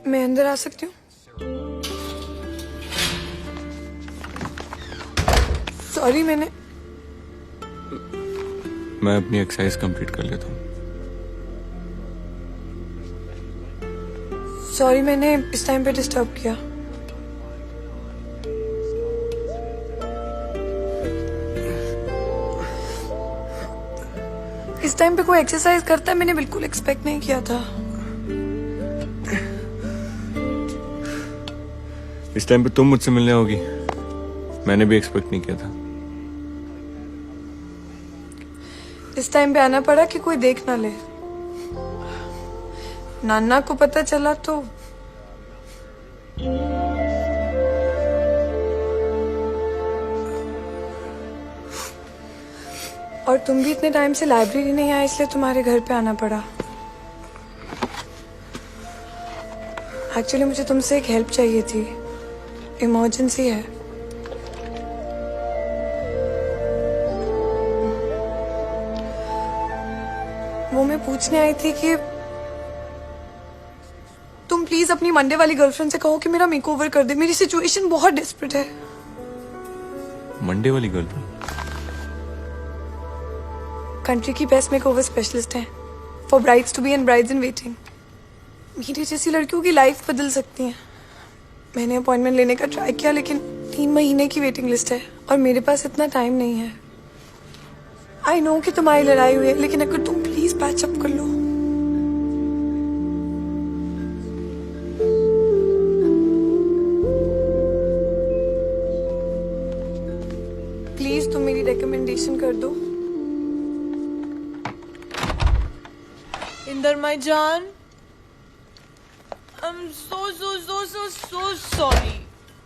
मैं अंदर आ सकती हूँ? सॉरी मैं अपनी एक्सरसाइज कंप्लीट कर लेता हूँ। सॉरी मैंने इस टाइम पे डिस्टर्ब किया। इस टाइम पे कोई एक्सरसाइज करता है, मैंने बिल्कुल एक्सपेक्ट नहीं किया था। इस टाइम पे तुम मुझसे मिलने होगी, मैंने भी एक्सपेक्ट नहीं किया था। इस टाइम पे आना पड़ा कि कोई देख ना ले। नाना को पता चला तो और तुम भी इतने टाइम से लाइब्रेरी नहीं आए, इसलिए तुम्हारे घर पे आना पड़ा। एक्चुअली मुझे तुमसे एक हेल्प चाहिए थी, इमरजेंसी है। वो मैं पूछने आई थी कि तुम प्लीज अपनी मंडे वाली गर्लफ्रेंड से कहो कि मेरा मेकओवर कर दे। मेरी सिचुएशन बहुत डेस्परेट है। मंडे वाली गर्लफ्रेंड? कंट्री की बेस्ट मेकओवर स्पेशलिस्ट हैं, for brides to be and brides in waiting. मेरी जैसी लड़कियों की लाइफ बदल सकती है। मैंने अपॉइंटमेंट लेने का ट्राई किया, लेकिन 3 महीने की वेटिंग लिस्ट है और मेरे पास इतना टाइम नहीं है। आई नो कि तुम्हारी लड़ाई हुई है, लेकिन अगर तुम प्लीज पैचअप कर लो। प्लीज तुम मेरी रिकमेंडेशन कर दो। इंदर माई जान, I'm so sorry।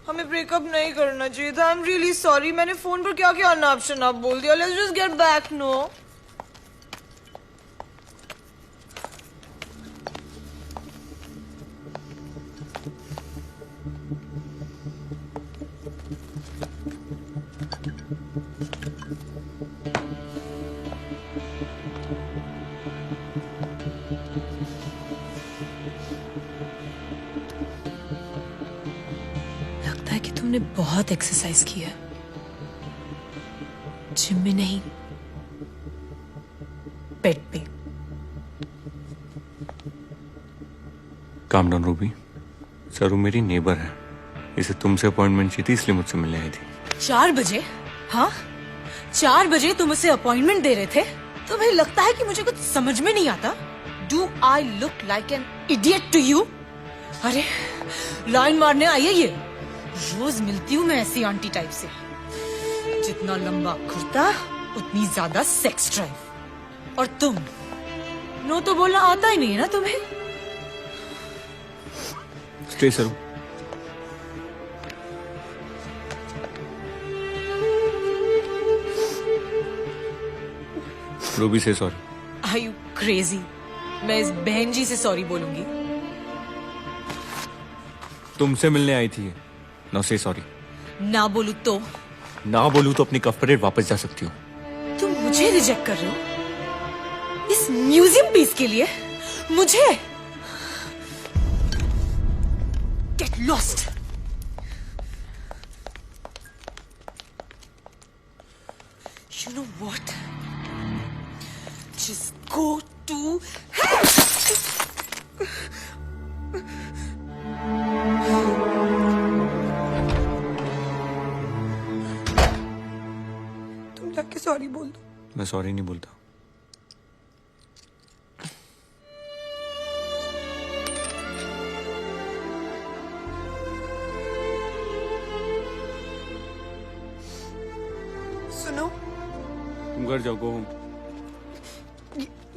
हमें ब्रेकअप नहीं करना चाहिए था। I'm really sorry। मैंने फोन पर क्या क्या ऑप्शन आप बोल दिया। Let's just get back, no? लगता है कि तुमने बहुत एक्सरसाइज की है, जिम में नहीं, बेड पे। काम डाउन रूबी, सरू मेरी नेबर है, इसे तुमसे अपॉइंटमेंट चाहिए थी, इसलिए मुझसे मिलने आई थी। 4 बजे? हाँ, 4 बजे तुम उसे अपॉइंटमेंट दे रहे थे? तुम्हें लगता है कि मुझे कुछ समझ में नहीं आता? Do I look like an idiot to you? अरे लाइन मारने आई है ये। रोज मिलती हूँ मैं ऐसी आंटी टाइप से। जितना लंबा कुर्ता उतनी ज्यादा सेक्स ड्राइव। और तुम नो तो बोलना आता ही नहीं है ना तुम्हें? स्टे सरू। रूबी से सॉरी। Are you crazy? मैं इस बहन जी से सॉरी बोलूंगी? तुमसे मिलने आई थी, नो से सॉरी। ना बोलू तो? ना बोलूं तो अपनी कफ परेड वापस जा सकती हो। तुम मुझे रिजेक्ट कर रहे हो इस म्यूजियम पीस के लिए? मुझे? Get lost. You know what, just go to तुम जाके सॉरी बोल दो। मैं सॉरी नहीं बोलता। सुनो, तुम घर जाओ, गो होम।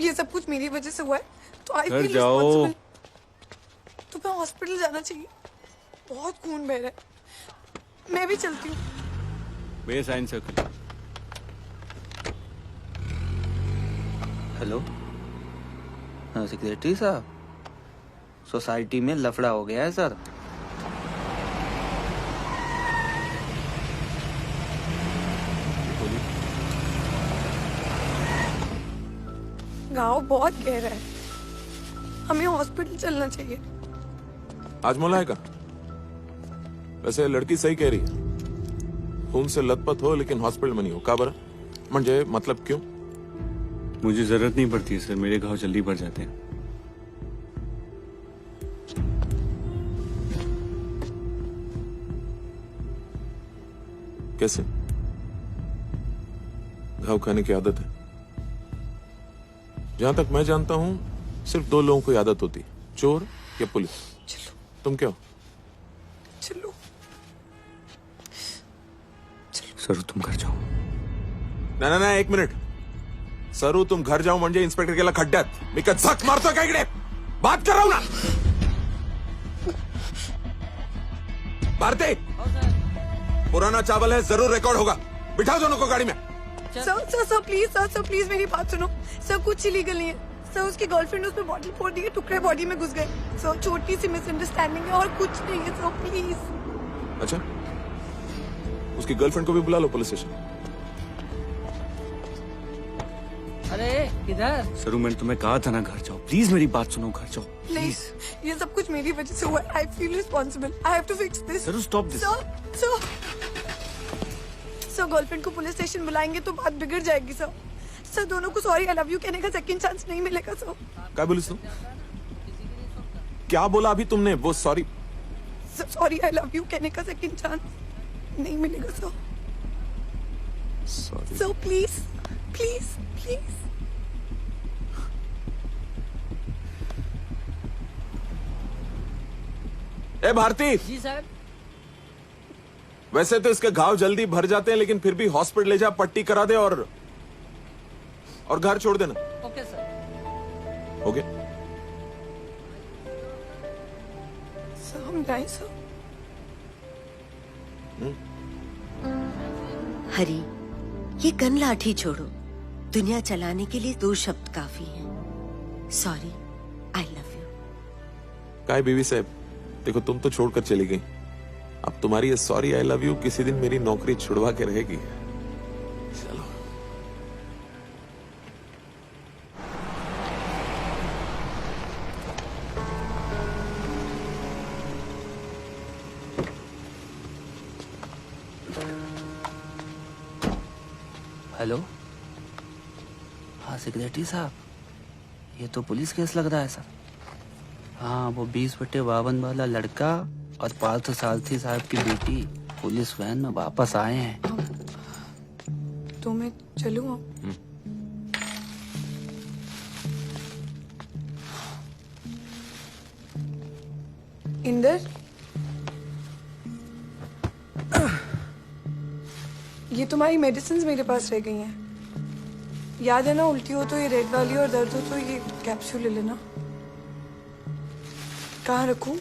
ये सब कुछ मेरी वजह से हुआ है, तो आई घर फील जाओ। रिस्पांसिबल। तुम्हें हॉस्पिटल जाना चाहिए, बहुत खून बह रहा है। मैं भी चलती हूँ। वे साइंस सर्कल। हेलो, हाँ सेक्रेटरी साहब, सोसाइटी में लफड़ा हो गया है सर। गाँव बहुत गहरा है, हमें हॉस्पिटल चलना चाहिए। आज मोला है का? वैसे लड़की सही कह रही है, खून से लथपथ हो लेकिन हॉस्पिटल में नहीं हो। का बरं? म्हणजे मतलब क्यों? मुझे जरूरत नहीं पड़ती है सर, मेरे घाव जल्दी भर जाते हैं। कैसे? घाव खाने की आदत है। जहां तक मैं जानता हूं सिर्फ 2 लोगों को आदत होती है, चोर या पुलिस। चलो तुम क्या हो? चलो। सर तुम घर जाओ। ना ना 1 मिनिट सरू, तुम घर जाओ म्हणजे इन्स्पेक्टर केला खड्ड्यात मी का झक मारतोय का इकडे? बात कर रहा हूं ना। भारती, पुराना चावल है, जरूर रिकॉर्ड होगा। बिठाओ दोनों को गाड़ी में। सर प्लीज मेरी बात सुनो। सर कुछ इलीगल नहीं है सर, उसकी गर्लफ्रेंड उसमें बॉडी फोड़ दी है, टुकड़े बॉडी में घुस गए सर। छोटी सी मिसअंडरस्टैंडिंग है और कुछ नहीं है सर, प्लीज। अच्छा, उसकी गर्लफ्रेंड को भी बुला लो पुलिस स्टेशन। अरे किधर? सरू मैंने तुम्हें कहा था ना घर जाओ, प्लीज मेरी बात सुनो, घर जाओ प्लीज। ये सब कुछ मेरी वजह से हुआ है। I feel responsible. I have to fix this. Saru stop this. Sir girlfriend को पुलिस स्टेशन बुलाएंगे तो बात बिगड़ जाएगी सर। सर दोनों को सॉरी आई लव यू कहने का सेकंड चांस नहीं मिलेगा सर। क्या बोली तुम? क्या बोला अभी तुमने? वो sorry sorry I love you कहने का सेकंड चांस नहीं मिलेगा sir. Sorry. Sir please please please. ए भारती, जी सर। वैसे तो इसके घाव जल्दी भर जाते हैं लेकिन फिर भी हॉस्पिटल ले जा, पट्टी करा दे और घर छोड़ देना। Okay sir. ओके? सर हम जाएं सर। हरी, ये गन लाठी छोड़ो। दुनिया चलाने के लिए 2 शब्द काफी हैं। Sorry, I love you. काय बीवी साहब, देखो तुम तो छोड़कर चली गई, अब तुम्हारी ये सॉरी आई लव यू किसी दिन मेरी नौकरी छुड़वा के रहेगी। चलो। हेलो, हाँ सेक्रेटरी साहब, ये तो पुलिस केस लग रहा है सर। हाँ, वो 20/52 वाला लड़का और पार्थ सारथी साहब की बेटी पुलिस वैन में वापस आए हैं। तो मैं चलूँ? इंदर, ये तुम्हारी मेडिसिन मेरे पास रह गई हैं। याद है ना, उल्टी हो तो ये रेड वाली और दर्द हो तो ये कैप्सूल ले लेना। कहाँ रखूं?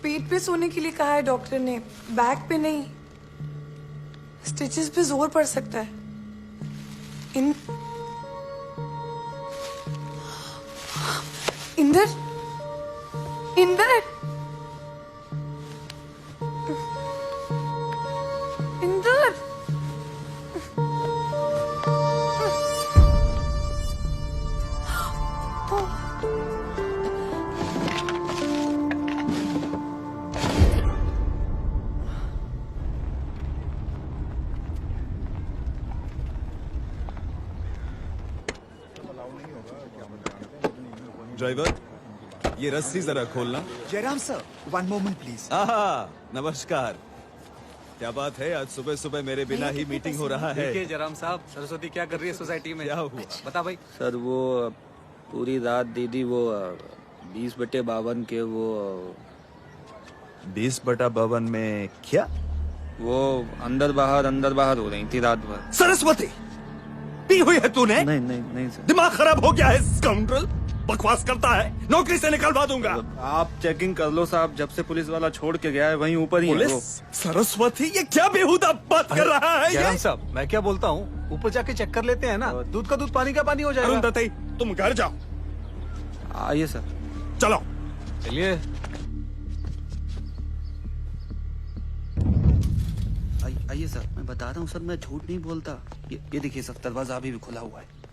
पेट पे सोने के लिए कहा है डॉक्टर ने, बैक पे नहीं। स्टिचेस पे जोर पड़ सकता है। इंदर, इंदर, इंदर। ड्राइवर, ये रस्सी जरा खोलना। Jairam sir, 1 moment please. नमस्कार। क्या बात है, आज सुबह सुबह मेरे बिना ही मीटिंग हो रहा है। देखिए जयराम साहब, सरस्वती क्या कर रही है सोसाइटी में? क्या हुआ? बता भाई। सर वो पूरी रात दीदी वो 20/52 के वो 20/52 में क्या? वो अंदर बाहर हो रही थी रात भर। सरस्वती, पी हुई है तूने? नहीं सर। दिमाग खराब हो गया है स्काउंड्रल, बकवास करता है, नौकरी से निकलवा दूंगा। आप चेकिंग कर लो साहब, जब से पुलिस वाला छोड़ के गया है वहीं ऊपर ही है वो। सरस्वती, ये क्या बेहुदा बात कर रहा है जयराम ये? साहब, मैं क्या बोलता हूँ, ऊपर जाके चेक कर लेते हैं ना। दूध का दूध, पानी का पानी हो अरुण जाएगा। दत्तई, तुम घर जाओ। आइए सर। चलो। चलिए। आइए सर, मैं बता रहा हूँ सर, मैं झूठ नहीं बोलता। ये देखिए सर, दरवाजा अभी भी खुला हुआ है।